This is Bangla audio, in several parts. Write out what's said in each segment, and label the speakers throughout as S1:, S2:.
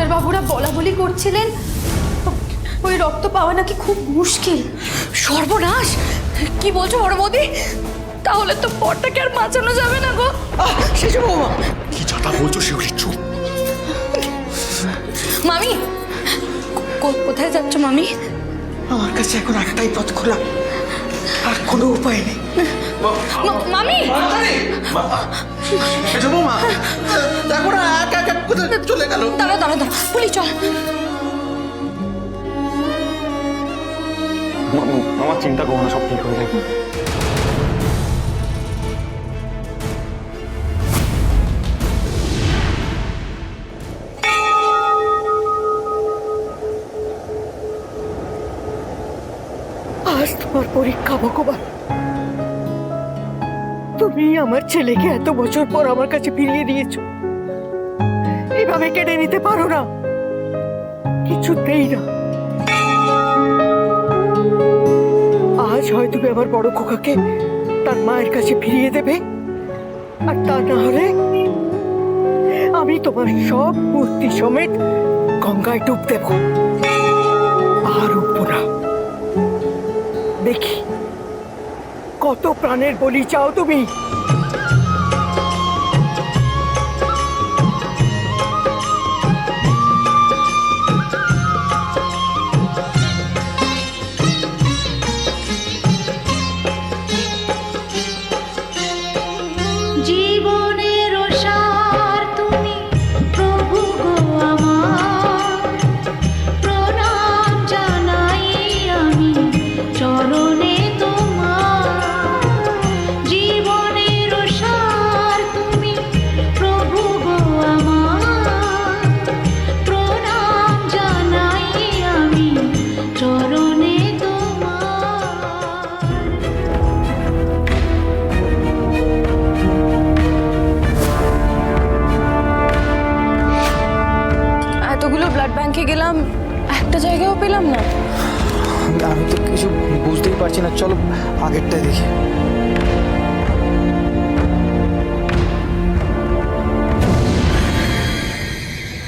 S1: ডাক্তারবাবুরা বলা বলি করছিলেন ওই রক্ত পাওয়া নাকি খুব মুশকিল।
S2: সর্বনাশ! কি বলছো বড় বৌদি? তাহলে তো পরটাকে আর বাঁচানো যাবে না গো।
S3: সেসব বৌমা
S4: কি যাতা বলছো শিউলি, চুপ।
S2: মামি, কোথায় যাচ্ছ মামি?
S3: আমার কাছে এখন একটাই পথ খোলা, আর কোনো উপায় নেই।
S2: মামি,
S3: সেসব বৌমা দেখো না একা একা কোথায় চলে গেল।
S2: দাঁড়াও দাঁড়াও দাঁড়াও, পুলিশ চল।
S4: আমার চিন্তা করো না, সব ঠিক হয়ে যাবে।
S3: আজ তোমার পরীক্ষা ভগবান। তুমি আমার ছেলেকে এত বছর পর আমার কাছে ফিরিয়ে দিয়েছো, এইভাবে কেড়ে নিতে পারো না, কিছুতেই না। আজ হয় তুমি আমার বড় খোকাকে তার মায়ের কাছে ফিরিয়ে দেবে, আর তা না হলে আমি তোমার সব মূর্তি সমেত গঙ্গায় ডুব দেব। আর উঠবো না। দেখি কত প্রাণের বলি চাও তুমি।
S5: জীবনের সার তুমি প্রভু গো আমার, প্রণাম জানাই আমি চরণে তোমার। জীবনের সার তুমি প্রভু গো আমার, প্রণাম জানাই আমি চরণে তোমার।
S2: এতগুলো ব্লাড ব্যাংকে গেলাম, একটা জায়গাও পেলাম না।
S6: আমি তো কিছু বুঝতেই পারছি না, চলো আগেরটাই দেখি।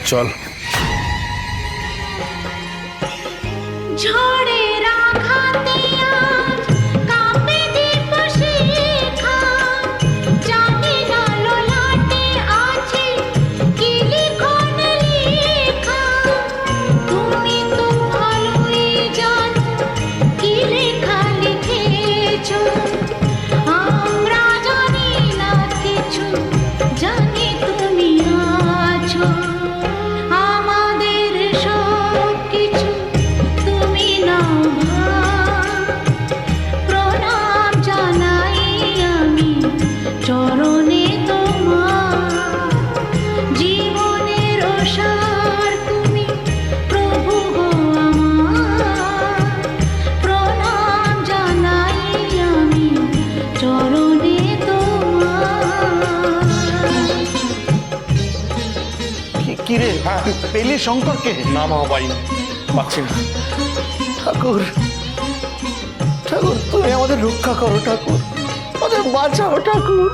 S6: চল।
S5: ঝড়ের আঘাতে আজ কাঁপে দীপ শিখা, জানি না ললাটে আছে কি লিখন লেখা। তুমি তো ভালোই জানো কি লেখা লিখেছ, আমরা জানি না কিছু, জানি তুমি আছো। আমাদের সব কিছু তুমি নাও ভার, প্রণাম জানাই আমি চরণে তোমার। জীবনের সার তুমি প্রভু গো আমার, প্রণাম জানাই আমি চরণে তোমার।
S6: কি রে, পেলে শঙ্করকে?
S4: না মা, পাইনি, পাচ্ছি না।
S6: ঠাকুর, ঠাকুর তুমি আমাদের রক্ষা করো, ঠাকুর আমাদের বাঁচাও ঠাকুর।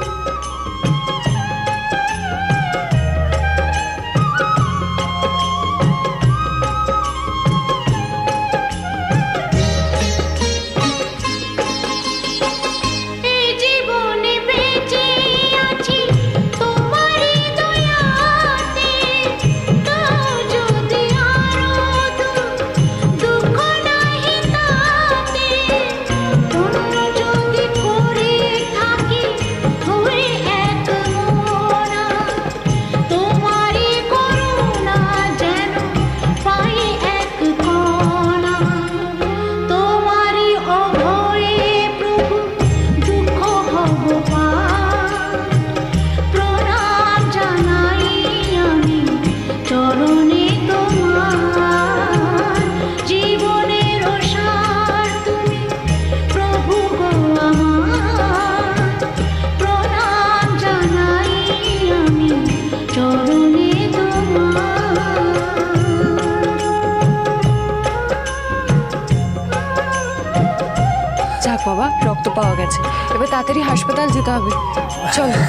S5: এই জীবনে বেঁচে আছি তোমারই দয়াতে, তাও যদি আরো দুঃখ নাহি তাতে। অন্য যদি করে থাকি হয়ে এক মনা, তোমারই করুণা যেন পাই এক কণা। তোমারই অভয়ে প্রভু দুঃখ ভব পার, প্রণাম জানাই আমি চরণে তোমার। জীবনের সার তুমি প্রভু গো আমার, প্রণাম জানাই আমি চরণে তোমার।
S2: যাক বাবা, রক্ত পাওয়া গেছে, এবার তাড়াতাড়ি হাসপাতাল যেতে হবে। চলো।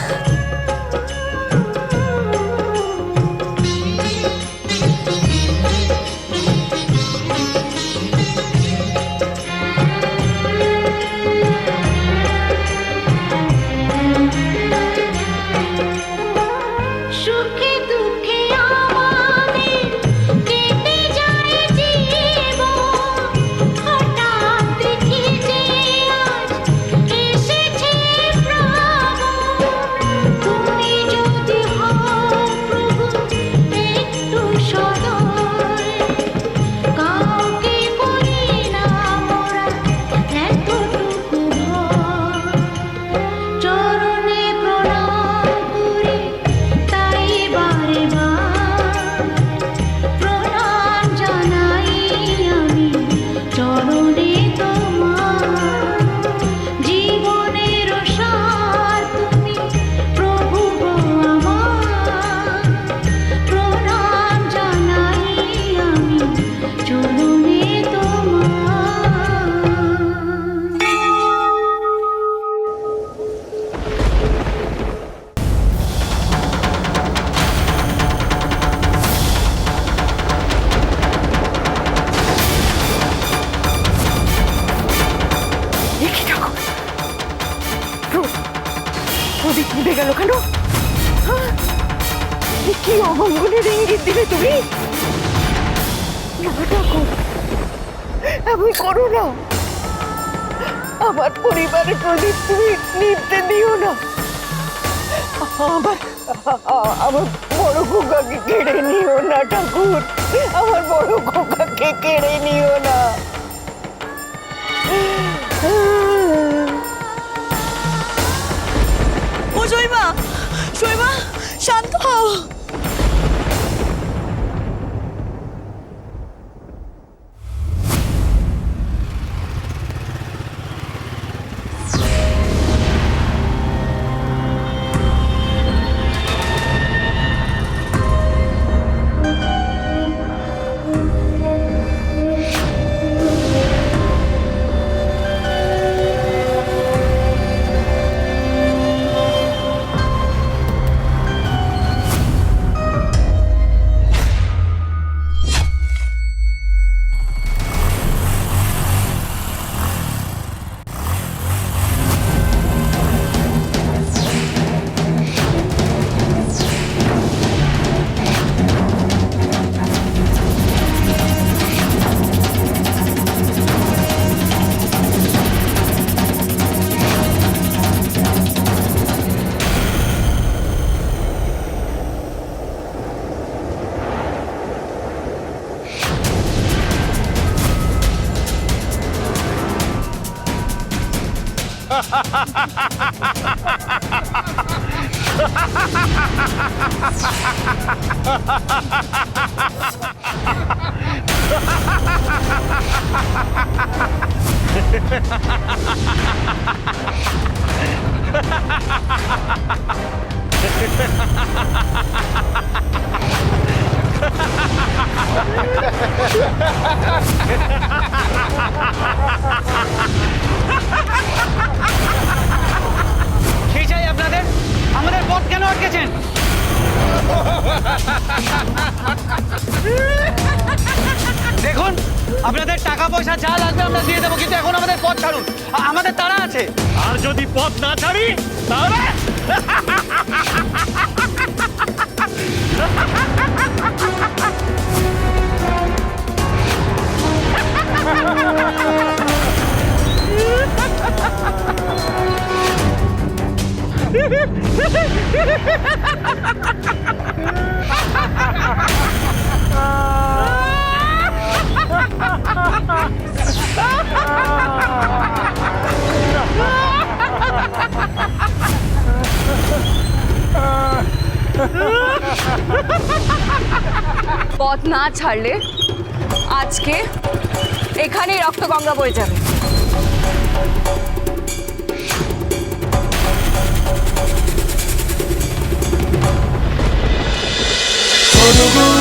S3: হয়ে গেল কেন? হ্যাঁ? কি অমঙ্গলের ইঙ্গিত দিলে তুমি? না ঠাকুর, এমন করো না। আমার পরিবারের প্রদীপ তুমি নিভতে দিও না। আমার বড় খোকাকে কেড়ে নিও না ঠাকুর, আমার বড় খোকাকে কেড়ে নিও না।
S2: ও শৈবা, শৈবা, শান্ত হও।
S7: কি চাই আপনাদের? আমাদের পথ কেন আটকেছেন? দেখুন, আপনাদের টাকা পয়সা যা লাগবে আমরা দিয়ে দেবো, কিন্তু এখন আমাদের পথ ছাড়ুন, আমাদের তাড়া আছে।
S4: আর যদি পথ না ছাড়ি তাহলে
S2: পথ না ছাড়লে আজকে এখানেই রক্তগঙ্গা বয়ে যাবে।
S6: অনুগুণ